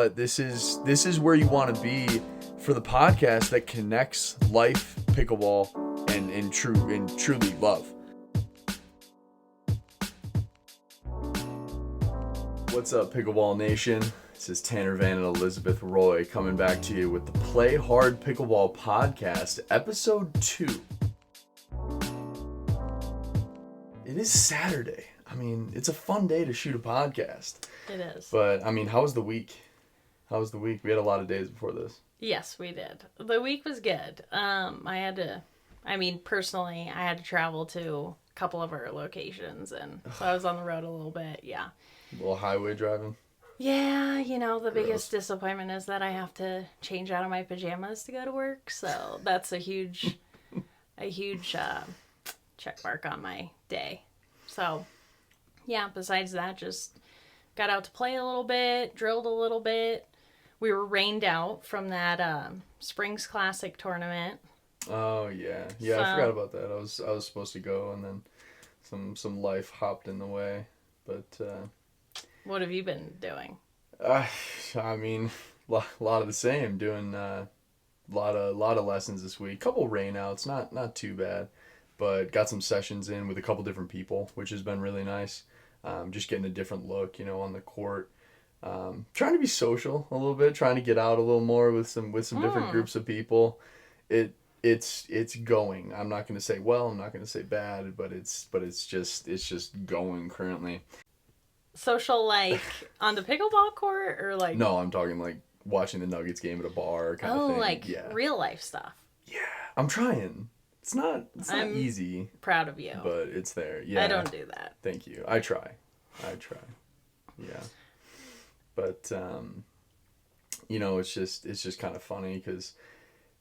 But this is where you want to be for the podcast that connects life, pickleball, and truly love. What's up, Pickleball Nation? This is Tanner Vann and Elizabeth Roy coming back to you with the Play Hard Pickleball Podcast, Episode 2. It is Saturday. I mean, it's a fun day to shoot a podcast. It is. But, I mean, how was the week? We had a lot of days before this. Yes, we did. The week was good. Personally, I had to travel to a couple of our locations, and so I was on the road a little bit, yeah. A little highway driving? Yeah, the biggest disappointment is that I have to change out of my pajamas to go to work, so that's a huge check mark on my day. So, yeah, besides that, just got out to play a little bit, drilled a little bit. We were rained out from that Springs Classic tournament. Oh yeah, I forgot about that. I was supposed to go, and then some life hopped in the way. But what have you been doing? A lot of the same. Doing a lot of lessons this week. Couple rainouts, not too bad, but got some sessions in with a couple different people, which has been really nice. Just getting a different look, on the court. Trying to be social a little bit, trying to get out a little more with some different groups of people. It's going. I'm not going to say well, I'm not going to say bad, but it's just going currently. Social, like on the pickleball court, or like? No, I'm talking like watching the Nuggets game at a bar kind of thing. Oh, like real life stuff. Yeah, I'm trying. It's not easy. Proud of you. But it's there. Yeah. I don't do that. Thank you. I try. Yeah. But it's just kind of funny because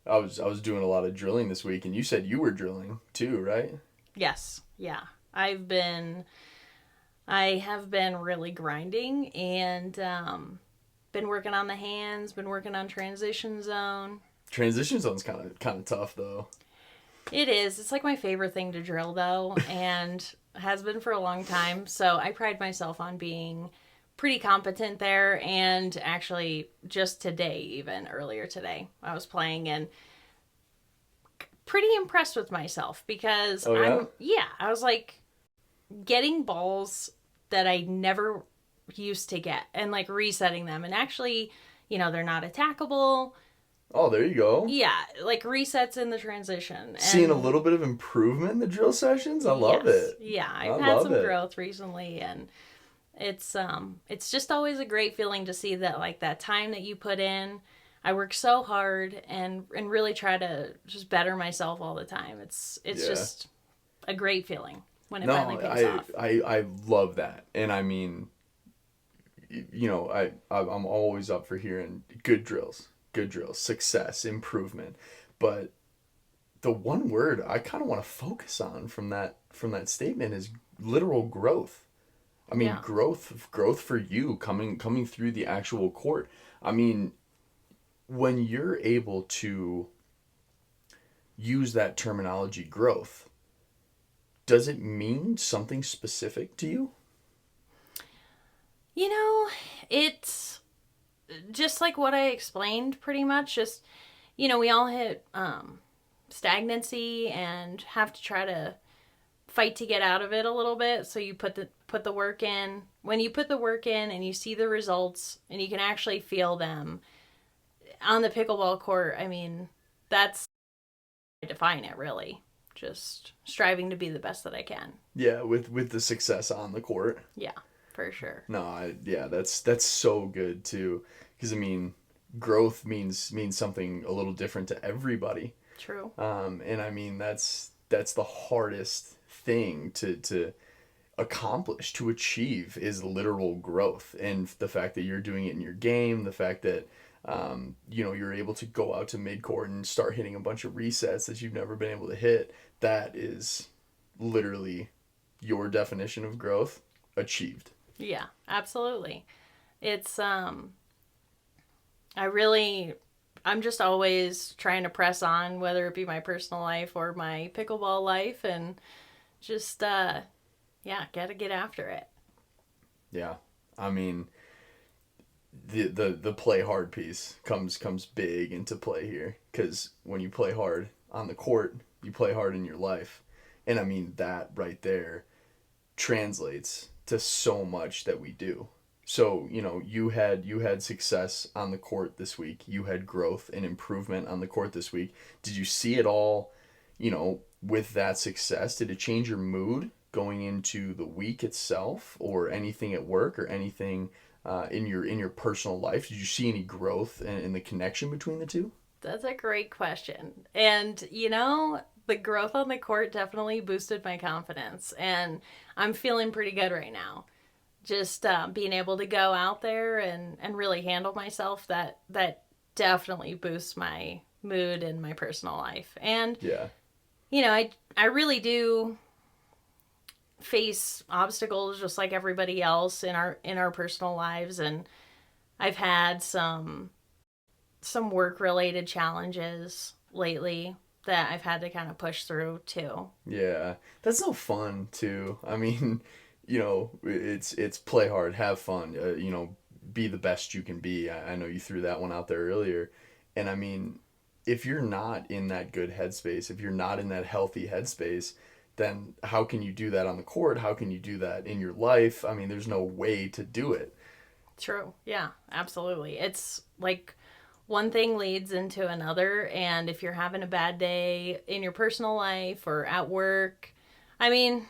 I was doing a lot of drilling this week, and you said you were drilling too, right? Yes. Yeah. I have been really grinding and been working on the hands, been working on transition zone. Transition zone's kind of tough though. It is. It's like my favorite thing to drill though, and has been for a long time. So I pride myself on being pretty competent there, and actually just earlier today, I was playing and pretty impressed with myself because I was like getting balls that I never used to get and like resetting them, and actually, they're not attackable. Oh, there you go. Yeah, like resets in the transition. Seeing a little bit of improvement in the drill sessions? I love it. Yeah, I've had some growth recently, and it's just always a great feeling to see that, like, that time that you put in. I work so hard and really try to just better myself all the time. It's just a great feeling when it finally pays off. I love that. And I mean, I'm always up for hearing good drills, success, improvement. But the one word I kind of want to focus on from that statement is literal growth. I mean, growth for you coming through the actual court. I mean, when you're able to use that terminology, growth, does it mean something specific to you? It's just like what I explained pretty much. Just, we all hit stagnancy and have to try to fight to get out of it a little bit. So you put the work in. When you put the work in and you see the results and you can actually feel them on the pickleball court, I mean, that's how I define it, really. Just striving to be the best that I can. Yeah, with the success on the court. Yeah, for sure. No, that's so good too, because I mean, growth means something a little different to everybody. True. And I mean that's the hardest thing to accomplish, to achieve, is literal growth. And the fact that you're doing it in your game, the fact that you're able to go out to midcourt and start hitting a bunch of resets that you've never been able to hit, that is literally your definition of growth achieved. Yeah, absolutely. It's I'm just always trying to press on, whether it be my personal life or my pickleball life, and just gotta get after it. Yeah. I mean, the play hard piece comes big into play here, because when you play hard on the court, you play hard in your life. And I mean, that right there translates to so much that we do. So, you had success on the court this week. You had growth and improvement on the court this week. Did you see it all, with that success? Did it change your mood going into the week itself, or anything at work, or anything in your personal life? Did you see any growth in the connection between the two? That's a great question. And, the growth on the court definitely boosted my confidence. And I'm feeling pretty good right now. Just being able to go out there and really handle myself, that definitely boosts my mood in my personal life. And, I really do face obstacles just like everybody else in our personal lives. And I've had some work related challenges lately that I've had to kind of push through too. Yeah, that's no fun too. I mean, it's play hard, have fun, be the best you can be. I know you threw that one out there earlier. And I mean, if you're not in that good headspace, if you're not in that healthy headspace, then how can you do that on the court? How can you do that in your life? I mean, there's no way to do it. True. Yeah, absolutely. It's like one thing leads into another. And if you're having a bad day in your personal life or at work, I mean,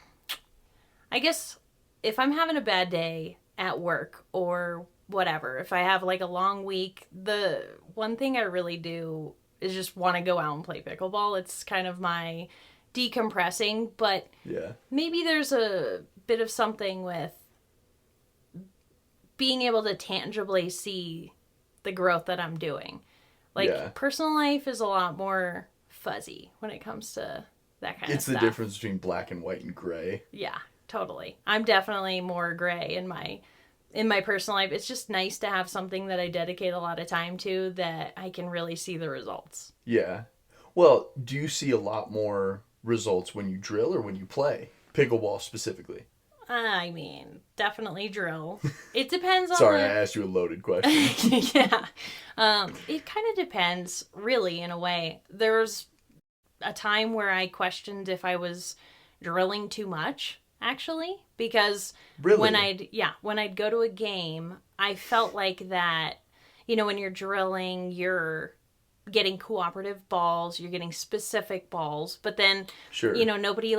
I guess if I'm having a bad day at work or whatever, if I have like a long week, the one thing I really do is just want to go out and play pickleball. It's kind of my decompressing, but maybe there's a bit of something with being able to tangibly see the growth that I'm doing. Like, personal life is a lot more fuzzy when it comes to that kind of stuff. It's the difference between black and white and gray. Yeah, totally. I'm definitely more gray in my personal life. It's just nice to have something that I dedicate a lot of time to that I can really see the results. Yeah. Well, do you see a lot more results when you drill or when you play? Pickleball specifically. I mean, definitely drill. It depends on Sorry, I asked you a loaded question. Yeah. It kind of depends, really, in a way. There was a time where I questioned if I was drilling too much, actually, because when I'd go to a game, I felt like that, when you're drilling, you're getting cooperative balls, you're getting specific balls, but then, nobody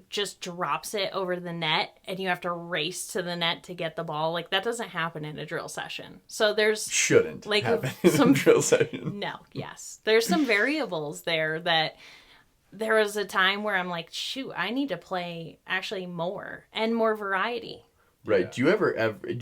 just drops it over the net and you have to race to the net to get the ball. Like, that doesn't happen in a drill session. So shouldn't happen in a drill session. No, yes. There's some variables there that there was a time where I'm like, shoot, I need to play actually more and more variety. Right. Yeah. Do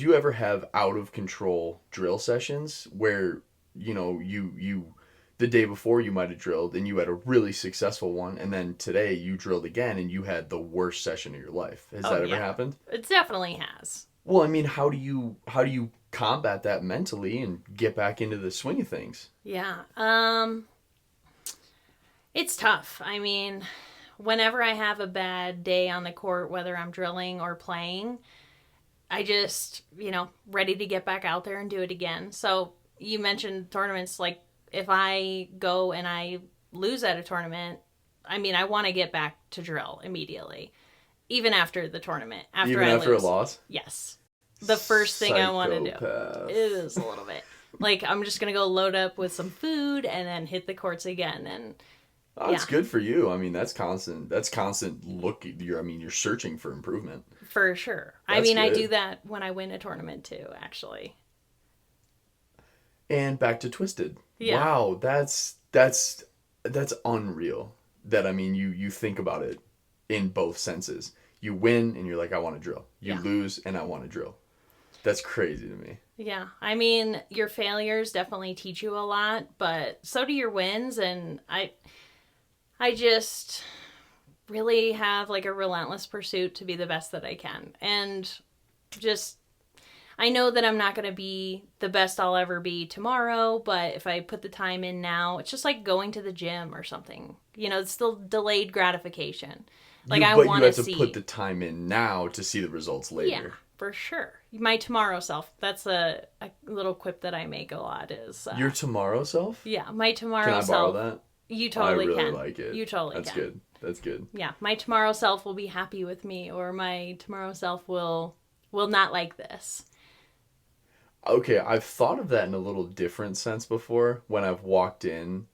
you ever have out of control drill sessions where, you the day before you might have drilled and you had a really successful one, and then today you drilled again and you had the worst session of your life? Has that ever happened? It definitely has. Well, I mean, how do you combat that mentally and get back into the swing of things? Yeah. It's tough. I mean, whenever I have a bad day on the court, whether I'm drilling or playing, I just, ready to get back out there and do it again. So you mentioned tournaments. Like, if I go and I lose at a tournament, I mean, I want to get back to drill immediately. Even after the tournament. Even after a loss? Yes. The first thing I want to do. It is a little bit. Like, I'm just going to go load up with some food and then hit the courts again. And it's good for you. I mean, that's constant look. You're searching for improvement. For sure. I mean, good. I do that when I win a tournament too, actually. And back to Twisted. Yeah. Wow, that's unreal. That, I mean, you think about it in both senses. You win and you're like, I want to drill. You lose and I want to drill. That's crazy to me. Yeah. I mean, your failures definitely teach you a lot, but so do your wins. And I just really have like a relentless pursuit to be the best that I can. And just, I know that I'm not going to be the best I'll ever be tomorrow, but if I put the time in now, it's just like going to the gym or something. It's still delayed gratification. Like, I want to see. But you have to put the time in now to see the results later. For sure. My tomorrow self. That's a little quip that I make a lot is... Your tomorrow self? Yeah, my tomorrow self. Can I self. borrow that? You totally can. I really like it. You totally That's can. good. That's good. Yeah, my tomorrow self will be happy with me, or my tomorrow self will not like this. Okay, I've thought of that in a little different sense before when I've walked in,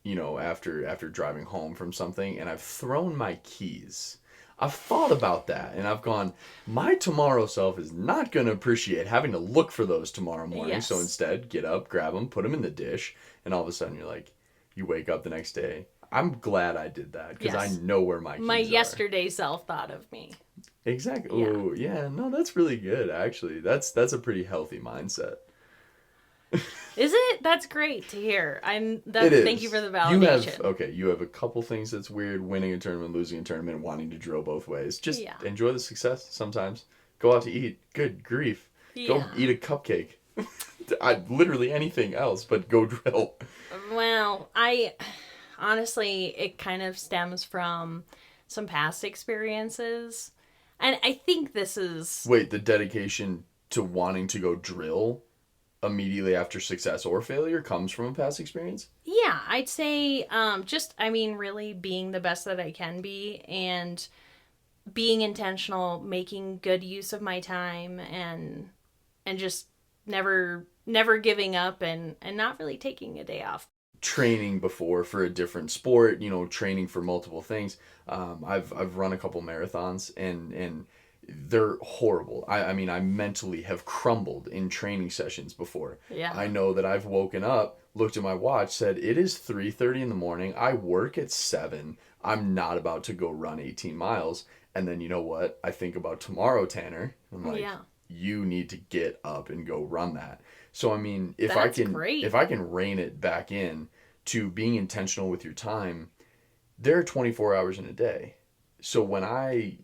after driving home from something and I've thrown my keys. I've thought about that and I've gone, my tomorrow self is not going to appreciate having to look for those tomorrow morning. Yes. So instead, get up, grab them, put them in the dish, and all of a sudden you're like, you wake up the next day. I'm glad I did that because I know where my keys are. My yesterday self thought of me. Exactly. Yeah. Oh, yeah. No, that's really good, actually. That's a pretty healthy mindset. Is it? That's great to hear. It is. Thank you for the validation. You have a couple things that's weird: winning a tournament, losing a tournament, wanting to drill both ways. Just enjoy the success. Sometimes go out to eat. Good grief, go eat a cupcake. Literally anything else, but go drill. Well, honestly, it kind of stems from some past experiences, and I think this is the dedication to wanting to go drill immediately after success or failure comes from a past experience? Yeah, I'd say really being the best that I can be and being intentional, making good use of my time and just never giving up and not really taking a day off. Training before for a different sport, training for multiple things. I've run a couple marathons and they're horrible. I mean, I mentally have crumbled in training sessions before. Yeah. I know that I've woken up, looked at my watch, said, it is 3:30 in the morning. I work at 7. I'm not about to go run 18 miles. And then you know what? I think about tomorrow, Tanner. I'm like, you need to get up and go run that. So, I mean, if I can rein it back in to being intentional with your time, there are 24 hours in a day. So when I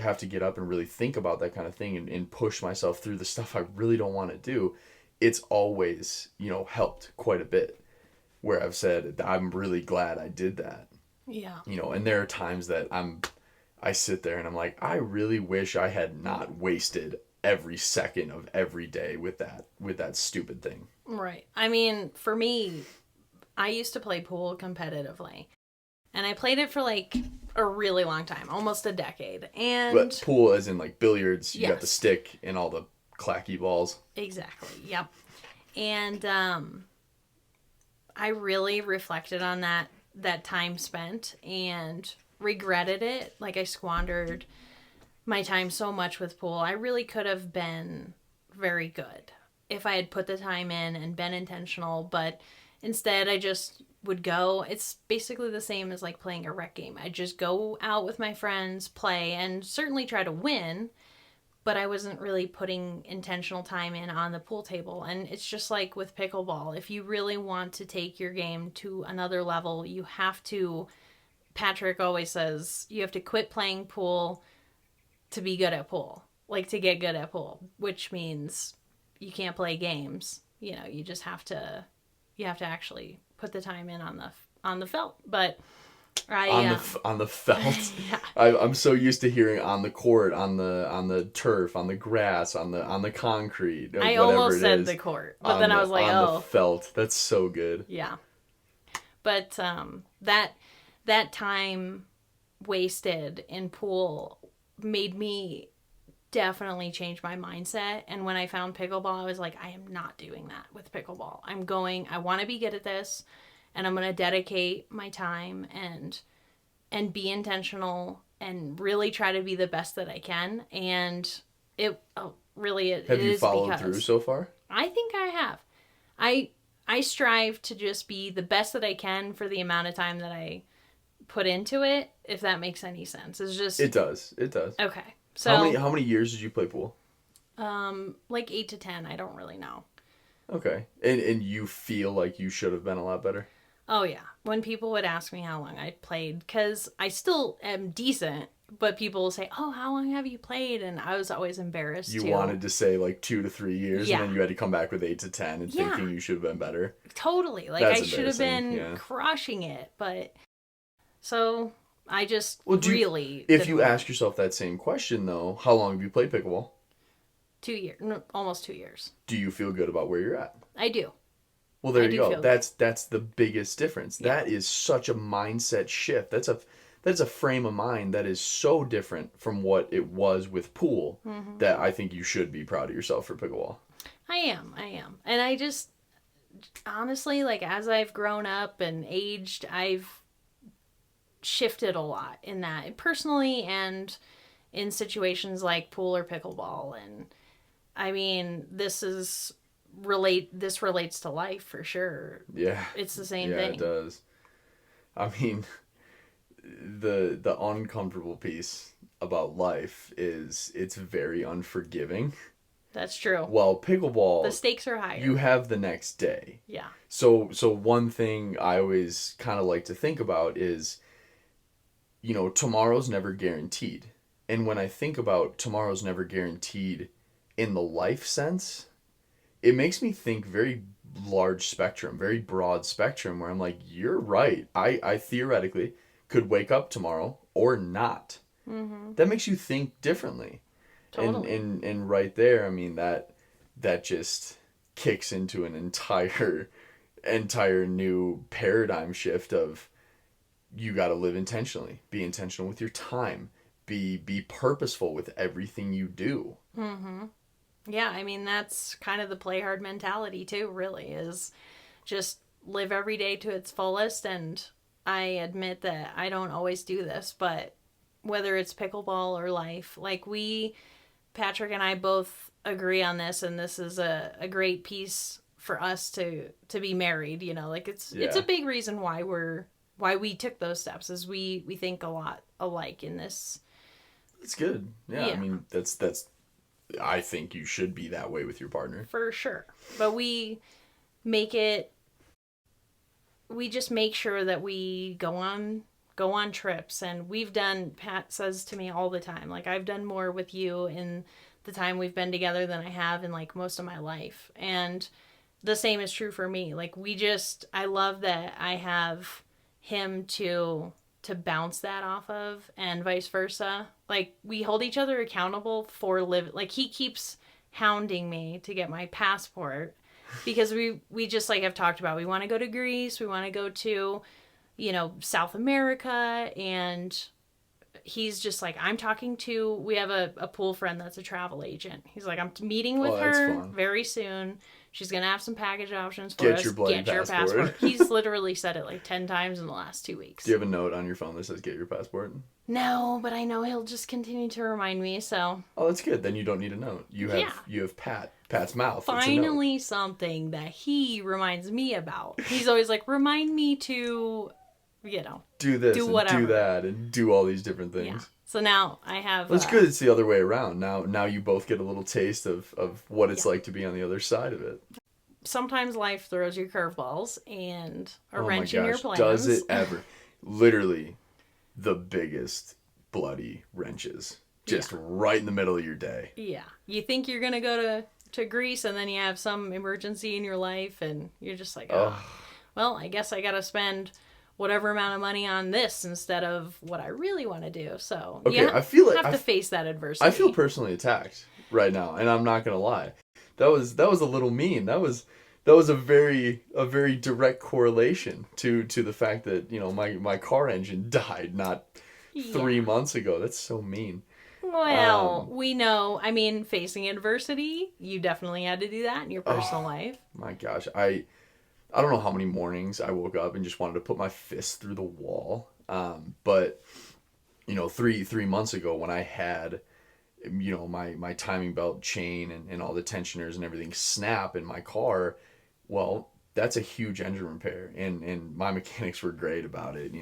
have to get up and really think about that kind of thing and push myself through the stuff I really don't want to do, it's always, helped quite a bit where I've said, I'm really glad I did that. Yeah. And there are times that I sit there and I'm like, I really wish I had not wasted every second of every day with that stupid thing. Right. I mean, for me, I used to play pool competitively. And I played it for a really long time, almost a decade. But pool as in billiards, you got the stick and all the clacky balls. Exactly, yep. And I really reflected on that time spent and regretted it. I squandered my time so much with pool. I really could have been very good if I had put the time in and been intentional, but instead I just would go. It's basically the same as playing a rec game. I just go out with my friends, play, and certainly try to win, but I wasn't really putting intentional time in on the pool table. And it's just like with pickleball. If you really want to take your game to another level, you have to, Patrick always says, you have to quit playing pool to be good at pool. To get good at pool, which means you can't play games. You just have to actually put the time in on the felt. But on the felt. Yeah. I'm so used to hearing on the court, on the turf, on the grass, on the concrete. I almost said the court, but then I was like, on the felt. That's so good. Yeah. But that time wasted in pool made me definitely change my mindset. And when I found pickleball, I was like, I am not doing that with pickleball. I want to be good at this, and I'm going to dedicate my time and be intentional and really try to be the best that I can. And it have you followed through so far? I think I have. I strive to just be the best that I can for the amount of time that I put into it, if that makes any sense. It does. Okay. So how many years did you play pool? 8 to 10. I don't really know. Okay. And you feel like you should have been a lot better? Oh, yeah. When people would ask me how long I played, because I still am decent, but people will say, oh, how long have you played? And I was always embarrassed, You wanted to say 2 to 3 years, Yeah. and then you had to come back with 8 to 10 and thinking you should have been better. Totally. That's I should have been crushing it, but... So, I just If you ask yourself that same question, though, how long have you played pickleball? 2 years, no, almost 2 years. Do you feel good about where you're at? I do. Well, there you go. That's the biggest difference. Yeah. That is such a mindset shift. That's a frame of mind that is so different from what it was with pool that I think you should be proud of yourself for pickleball. I am. And I just, honestly, like, as I've grown up and aged, I've shifted a lot in that, personally and in situations like pool or pickleball. And I mean, this relates to life for sure. Yeah. It's the same thing. thing. Yeah, it does. I mean, the uncomfortable piece about life is it's very unforgiving. That's true. Well, pickleball, the stakes are higher. You have the next day. Yeah. So one thing I always kind of like to think about is, tomorrow's never guaranteed. And when I think about tomorrow's never guaranteed in the life sense, it makes me think very large spectrum, very broad spectrum, where I'm like, you're right. I theoretically could wake up tomorrow or not. Mm-hmm. That makes you think differently. Totally. And right there, I mean, that just kicks into an entire new paradigm shift of you got to live intentionally, be intentional with your time, be purposeful with everything you do. Mm-hmm. Yeah, I mean, that's kind of the play hard mentality too, really, is just live every day to its fullest. And I admit that I don't always do this, but whether it's pickleball or life, like Patrick and I both agree on this, and this is a great piece for us to be married, like it's a big reason why we took those steps, is we think a lot alike in this. It's good. Yeah. I mean, that's I think you should be that way with your partner. For sure. But we just make sure that we go on trips, and Pat says to me all the time, like, I've done more with you in the time we've been together than I have in like most of my life. And the same is true for me. Like, I love that I have him to bounce that off of, and vice versa. Like, we hold each other accountable for like, he keeps hounding me to get my passport because we just, like, have talked about, we want to go to Greece, we want to go to, South America, and he's just like, we have a pool friend that's a travel agent. He's like, I'm meeting with her very soon. She's going to have some package options for us. Get your passport. He's literally said it like 10 times in the last 2 weeks. Do you have a note on your phone that says get your passport? No, but I know he'll just continue to remind me, so. Oh, that's good. Then you don't need a note. You have Pat's mouth. Finally something that he reminds me about. He's always like, remind me to, do this, do whatever. Do that, and do all these different things. Yeah. So now I have... Well, it's good it's the other way around. Now you both get a little taste of what it's like to be on the other side of it. Sometimes life throws you curveballs and a wrench in your plans. Does it ever? Literally the biggest bloody wrenches. Just right in the middle of your day. Yeah. You think you're going to go to Greece, and then you have some emergency in your life, and you're just like, well, I guess I got to spend whatever amount of money on this instead of what I really want to do. So I feel like have to face that adversity. I feel personally attacked right now, and I'm not gonna lie. That was a little mean. That was a very direct correlation to the fact that my car engine died not 3 months ago. That's so mean. Well, we know. I mean, facing adversity, you definitely had to do that in your personal life. My gosh, I don't know how many mornings I woke up and just wanted to put my fist through the wall. But 3 months ago when I had, my timing belt chain and all the tensioners and everything snap in my car, well, that's a huge engine repair. And my mechanics were great about it.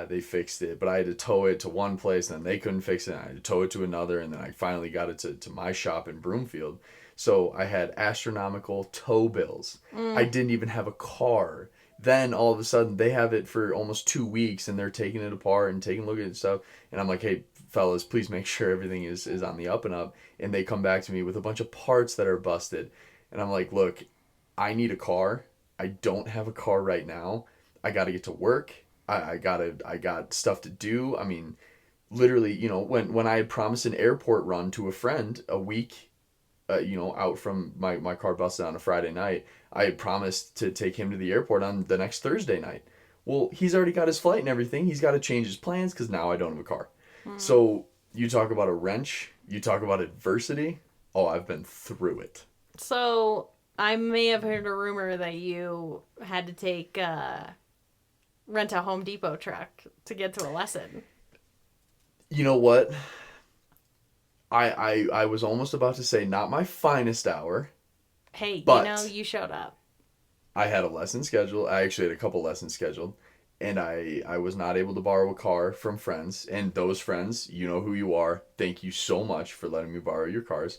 They fixed it, but I had to tow it to one place, and then they couldn't fix it. I had to tow it to another, and then I finally got it to my shop in Broomfield. So I had astronomical tow bills. I didn't even have a car. Then all of a sudden they have it for almost 2 weeks, and they're taking it apart and taking a look at it and stuff. And I'm like, hey, fellas, please make sure everything is on the up and up. And they come back to me with a bunch of parts that are busted. And I'm like, look, I need a car. I don't have a car right now. I got to get to work. I got stuff to do. I mean, literally, when I had promised an airport run to a friend a week out from my car busted on a Friday night, I had promised to take him to the airport on the next Thursday night. Well, he's already got his flight and everything. He's got to change his plans because now I don't have a car. So you talk about a wrench, you talk about adversity. Oh, I've been through it. So I may have heard a rumor that you had to rent a Home Depot truck to get to a lesson. You know what? I was almost about to say not my finest hour. Hey, but you showed up. I had a lesson scheduled. I actually had a couple lessons scheduled. And I was not able to borrow a car from friends. And those friends, you know who you are. Thank you so much for letting me borrow your cars.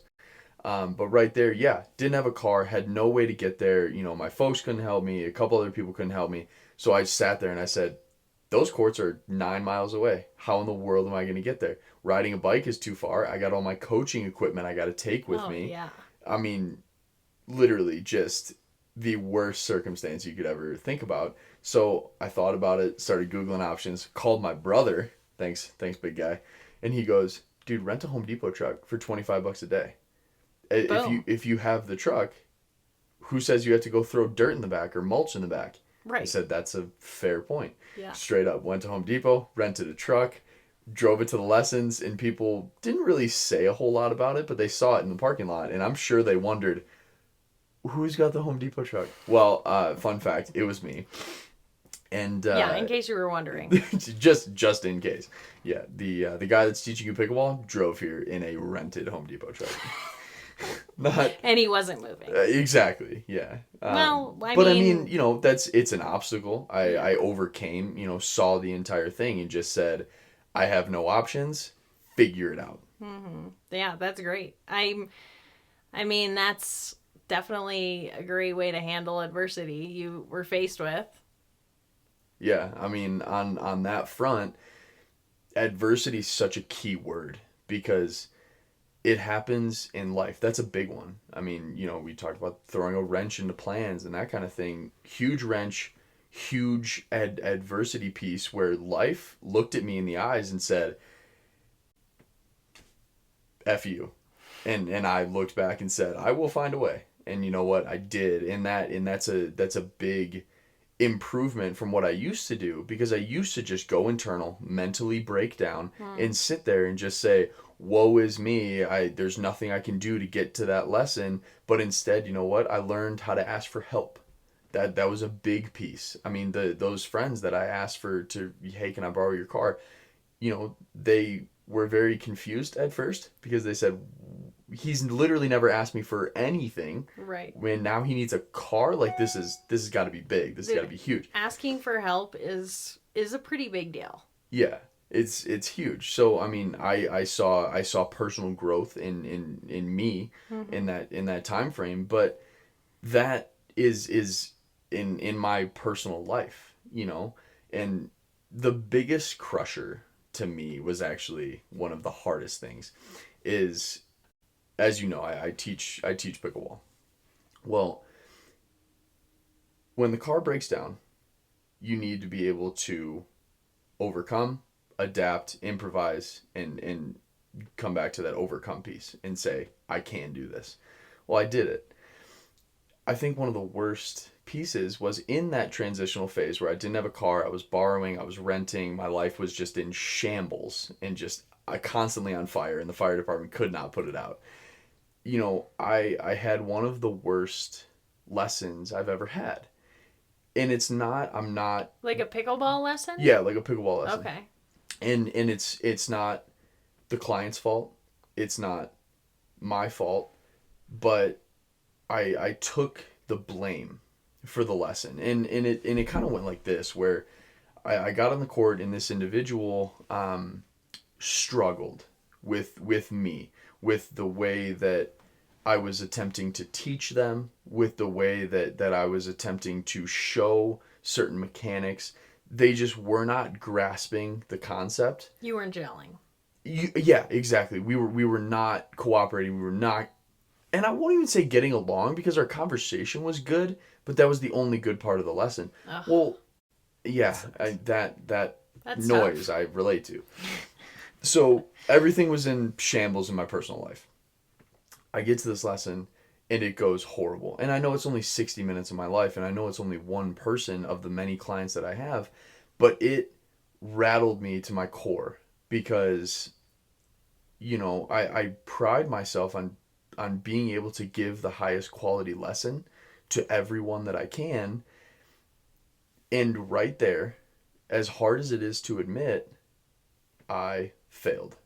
But right there, yeah, didn't have a car, had no way to get there. My folks couldn't help me. A couple other people couldn't help me. So I sat there and I said, those courts are 9 miles away. How in the world am I going to get there? Riding a bike is too far. I got all my coaching equipment I got to take with me. Yeah. I mean, literally just the worst circumstance you could ever think about. So I thought about it, started Googling options, called my brother. Thanks, big guy. And he goes, dude, rent a Home Depot truck for $25 a day. Boom. If you have the truck, who says you have to go throw dirt in the back or mulch in the back? Right. I said, that's a fair point. Yeah. Straight up, went to Home Depot, rented a truck, drove it to the lessons, and people didn't really say a whole lot about it, but they saw it in the parking lot, and I'm sure they wondered, who's got the Home Depot truck? Well, fun fact, it was me. And yeah, in case you were wondering. just in case. Yeah, the guy that's teaching you pickleball drove here in a rented Home Depot truck. And he wasn't moving. Exactly. Yeah. I mean, it's an obstacle. I overcame. Saw the entire thing and just said, I have no options. Figure it out. Mm-hmm. Yeah, that's great. I mean, that's definitely a great way to handle adversity you were faced with. Yeah, I mean, on that front, adversity is such a key word because it happens in life. That's a big one. I mean, we talked about throwing a wrench into plans and that kind of thing. Huge wrench, huge adversity piece where life looked at me in the eyes and said, F you. And I looked back and said, I will find a way. And you know what? I did. And that's a big improvement from what I used to do, because I used to just go internal, mentally break down and sit there and just say, woe is me. There's nothing I can do to get to that lesson. But instead, you know what? I learned how to ask for help. That was a big piece. I mean, those friends that I asked hey, can I borrow your car? They were very confused at first because they said, he's literally never asked me for anything. Right. When now he needs a car, like this has got to be big. This has got to be huge. Asking for help is a pretty big deal. Yeah. It's huge. So I mean, I saw personal growth in me in that time frame, but that is in my personal life, and the biggest crusher to me was actually one of the hardest things is, as you know, I teach pickleball. Well, when the car breaks down, you need to be able to overcome, adapt, improvise, and come back to that overcome piece and say, I can do this. Well, I did it. I think one of the worst pieces was in that transitional phase where I didn't have a car, I was borrowing, I was renting, my life was just in shambles and just constantly on fire, and the fire department could not put it out. I had one of the worst lessons I've ever had. And I'm not... Like a pickleball lesson? Yeah, like a pickleball lesson. Okay. And it's not the client's fault. It's not my fault. But I took the blame for the lesson. And it kind of went like this, where I got on the court and this individual struggled with me, with the way that I was attempting to teach them, with the way that I was attempting to show certain mechanics. They just were not grasping the concept. You weren't gelling. Yeah, exactly. We were not cooperating. We were not, and I won't even say getting along, because our conversation was good, but that was the only good part of the lesson. Ugh. Well, yeah, that noise tough. I relate to. So everything was in shambles in my personal life. I get to this lesson and it goes horrible. And I know it's only 60 minutes of my life, and I know it's only one person of the many clients that I have, but it rattled me to my core because, I pride myself on being able to give the highest quality lesson to everyone that I can. And right there, as hard as it is to admit, I failed.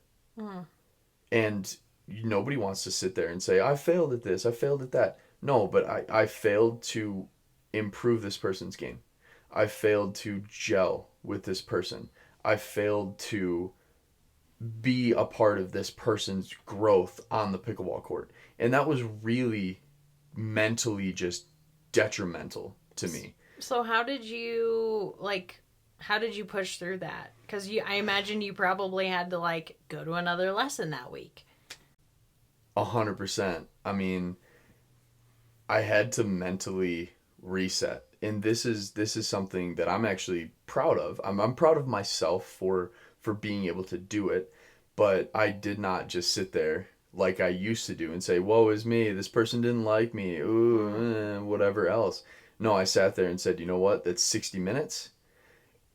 And nobody wants to sit there and say, I failed at this, I failed at that. No, but I failed to improve this person's game. I failed to gel with this person. I failed to be a part of this person's growth on the pickleball court. And that was really mentally just detrimental to me. So how did you push through that? Because I imagine you probably had to go to another lesson that week. 100%. I mean, I had to mentally reset. And this is something that I'm actually proud of. I'm proud of myself for being able to do it, but I did not just sit there like I used to do and say, woe is me, this person didn't like me, whatever else. No, I sat there and said, you know what, that's 60 minutes.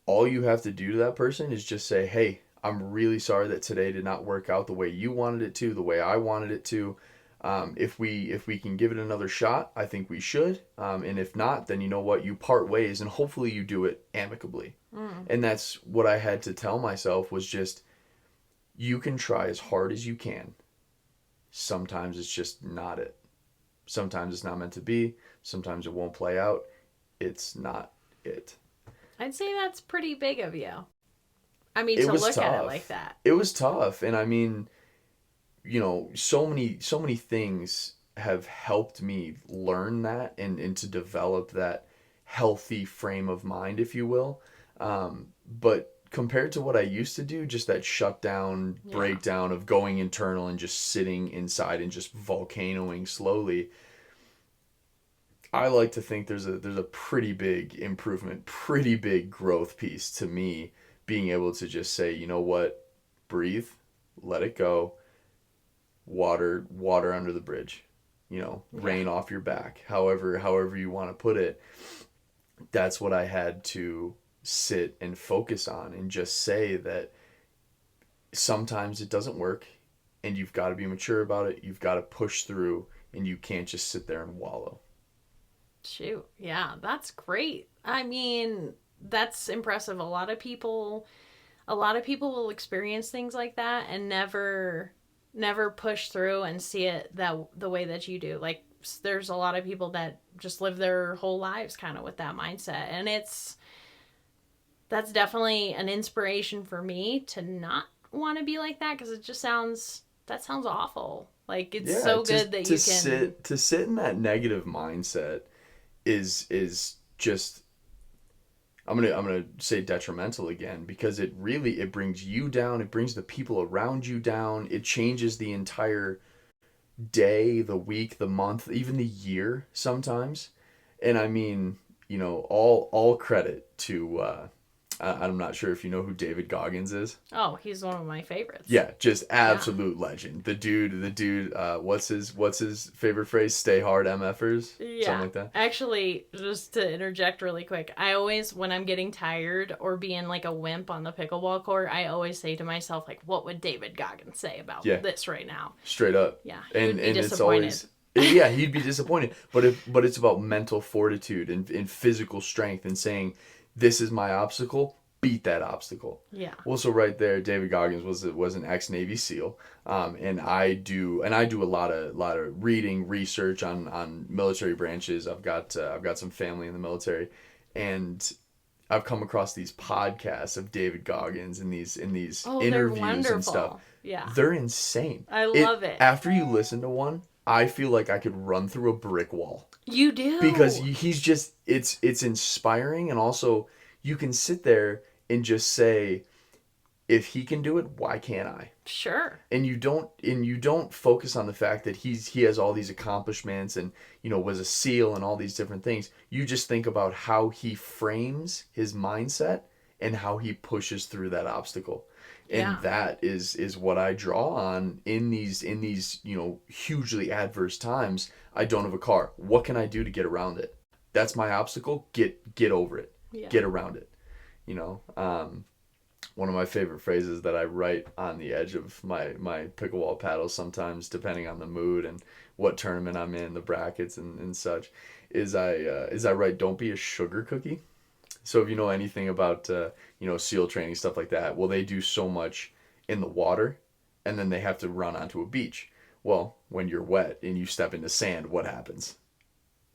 All you have to do to that person is just say, hey, I'm really sorry that today did not work out the way you wanted it to, the way I wanted it to. If we can give it another shot, I think we should. And if not, then you know what, you part ways, and hopefully you do it amicably. And that's what I had to tell myself, was just, you can try as hard as you can. Sometimes it's just not it. Sometimes it's not meant to be. Sometimes it won't play out. It's not it. I'd say that's pretty big of you. I mean, to look at it like that. It was tough. And I mean, so many things have helped me learn that and to develop that healthy frame of mind, if you will. But compared to what I used to do, just that shutdown, breakdown of going internal and just sitting inside and just volcanoing slowly, I like to think there's a pretty big improvement, pretty big growth piece to me, being able to just say, you know what, breathe, let it go, water under the bridge, rain off your back, however you want to put it. That's what I had to sit and focus on, and just say that sometimes it doesn't work, and you've got to be mature about it. You've got to push through, and you can't just sit there and wallow. Shoot. Yeah, that's great. I mean, that's impressive. A lot of people will experience things like that and never push through and see it the way that you do. Like, there's a lot of people that just live their whole lives kind of with that mindset, and that's definitely an inspiration for me to not want to be like that, because it just sounds awful. Like, it's so good that you can sit in that negative mindset is just, I'm gonna say detrimental again, because it brings you down, it brings the people around you down, it changes the entire day, the week, the month, even the year sometimes. And I mean, all credit to I'm not sure if you know who David Goggins is. Oh, he's one of my favorites. Yeah, just absolute legend. The dude, what's his favorite phrase? Stay hard, MFers? Yeah. Something like that. Actually, just to interject really quick, I always, when I'm getting tired or being like a wimp on the pickleball court, I always say to myself, like, what would David Goggins say about this right now? Straight up. Yeah, and it's always... Yeah, he'd be disappointed. But it's about mental fortitude and physical strength, and saying, this is my obstacle, beat that obstacle. Yeah. Well, so right there, David Goggins was an ex-Navy SEAL, and I do a lot of reading, research on military branches. I've got some family in the military, and I've come across these podcasts of David Goggins and these interviews and stuff. Yeah, they're insane. I love it. After you listen to one, I feel like I could run through a brick wall. You do. Because he's just, it's inspiring, and also you can sit there and just say, if he can do it, why can't I? Sure. And you don't focus on the fact that he has all these accomplishments and, was a SEAL and all these different things. You just think about how he frames his mindset, and how he pushes through that obstacle. And Yeah. that is what I draw on in these, hugely adverse times. I don't have a car. What can I do to get around it? That's my obstacle. Get over it. Yeah. Get around it. One of my favorite phrases that I write on the edge of my pickleball paddles sometimes, depending on the mood and what tournament I'm in, the brackets and such, is I write, "Don't be a sugar cookie." So if you know anything about SEAL training, stuff like that, well, they do so much in the water, and then they have to run onto a beach. Well, when you're wet and you step into sand, what happens?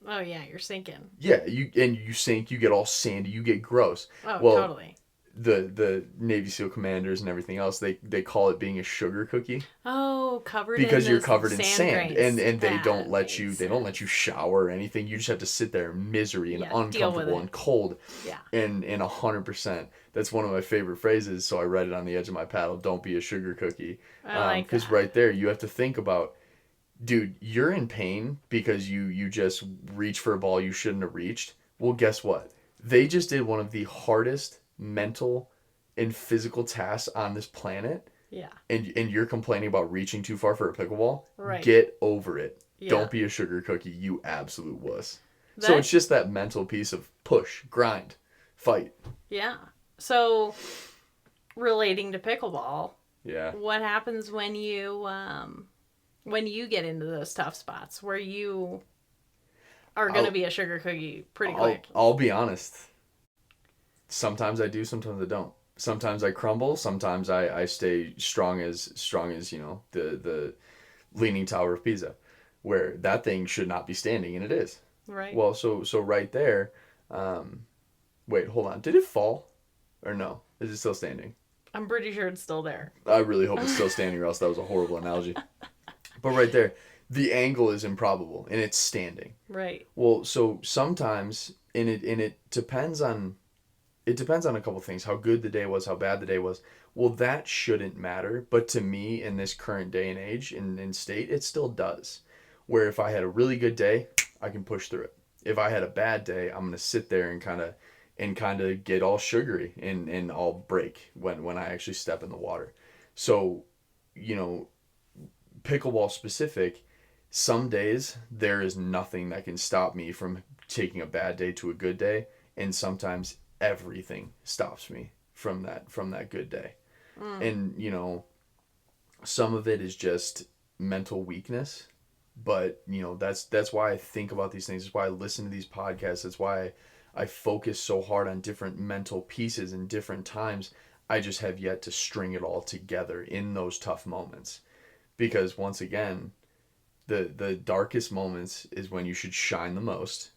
Oh yeah, you're sinking. Yeah, you sink, you get all sandy, you get gross. Oh, well, totally. The Navy SEAL commanders and everything else, they call it being a sugar cookie. Oh, covered because in you're covered in sand, grains. and they don't let makes you sense. they don't let you shower or anything. You just have to sit there in misery and uncomfortable and cold. Yeah. And 100%. That's one of my favorite phrases. So I write it on the edge of my paddle. Don't be a sugar cookie. I like because that. right there you have to think about, dude, you're in pain because you just reached for a ball you shouldn't have reached. Well, guess what? They just did one of the hardest mental and physical tasks on this planet. Yeah. And you're complaining about reaching too far for a pickleball? Right. Get over it. Yeah. Don't be a sugar cookie, you absolute wuss. So it's just that mental piece of push, grind, fight. Yeah. So relating to pickleball, Yeah. what happens when you get into those tough spots where you are going to be a sugar cookie pretty quick? I'll be honest. Sometimes I do, sometimes I don't. Sometimes I crumble. Sometimes I stay strong as the Leaning Tower of Pisa, where that thing should not be standing, and it is. Right. Well, so right there. Wait, hold on. Did it fall, or no? Is it still standing? I'm pretty sure it's still there. I really hope it's still standing, or else that was a horrible analogy. But right there, the angle is improbable, and it's standing. Right. Well, so sometimes, and it depends on. It depends on a couple things, how good the day was, how bad the day was. Well, that shouldn't matter. But to me, in this current day and age, in state, it still does. Where if I had a really good day, I can push through it. If I had a bad day, I'm going to sit there and kind of get all sugary and I'll break when I actually step in the water. So, pickleball specific, some days there is nothing that can stop me from taking a bad day to a good day. And sometimes everything stops me from that good day. And some of it is just mental weakness, but that's why I think about these things. That's why I listen to these podcasts. That's why I focus so hard on different mental pieces in different times. I just have yet to string it all together in those tough moments, because once again, the darkest moments is when you should shine the most,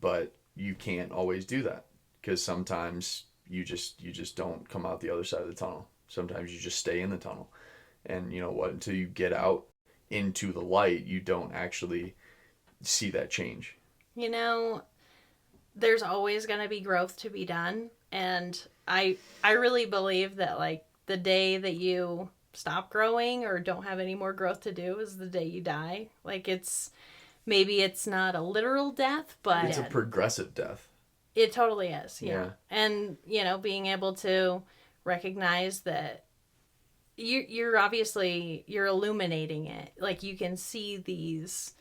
but you can't always do that. Because sometimes you just don't come out the other side of the tunnel. Sometimes you just stay in the tunnel. And you know what? Until you get out into the light, you don't actually see that change. There's always going to be growth to be done. And I really believe that, like, the day that you stop growing or don't have any more growth to do is the day you die. Like, maybe it's not a literal death, but it's a progressive death. It totally is, yeah. And, being able to recognize that you're obviously, you're illuminating it. Like, you can see these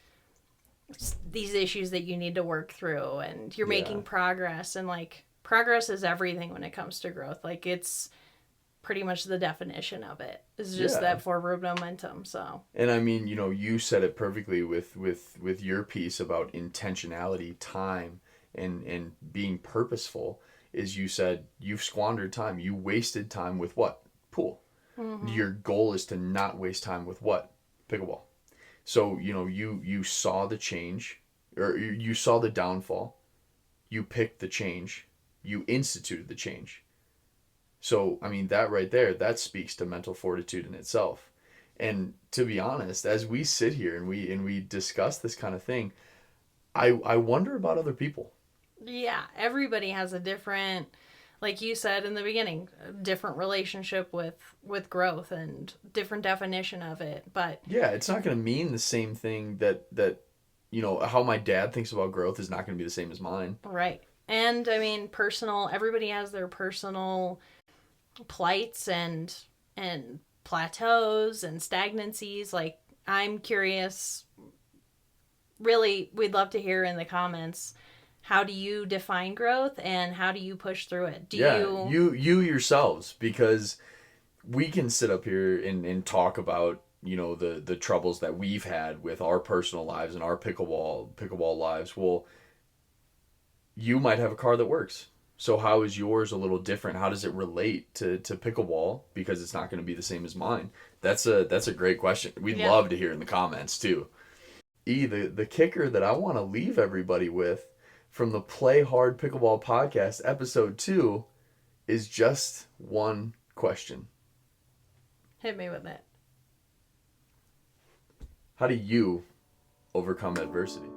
issues that you need to work through, and you're making progress. And, like, progress is everything when it comes to growth. Like, it's pretty much the definition of it. It's just that forward momentum, so. And, I mean, you said it perfectly with your piece about intentionality, time, and being purposeful. Is you said you've squandered time. You wasted time with what? Pool. Mm-hmm. Your goal is to not waste time with what? Pickleball. So, you saw the change, or you saw the downfall. You picked the change. You instituted the change. So, I mean, that right there, that speaks to mental fortitude in itself. And to be honest, as we sit here and we discuss this kind of thing, I wonder about other people. Yeah, everybody has a different, like you said in the beginning, different relationship with growth and different definition of it. But yeah, it's not going to mean the same thing that how my dad thinks about growth is not going to be the same as mine. Right. And I mean, everybody has their personal plights and plateaus and stagnancies. Like, I'm curious, really, we'd love to hear in the comments, how do you define growth and how do you push through it? You yourselves, because we can sit up here and talk about, you know, the troubles that we've had with our personal lives and our pickleball lives. Well, you might have a car that works. So how is yours a little different? How does it relate to pickleball? Because it's not going to be the same as mine. That's a great question. We'd love to hear in the comments too. The kicker that I want to leave everybody with from the Play Hard Pickleball Podcast, episode 2, is just one question. Hit me with it. How do you overcome adversity?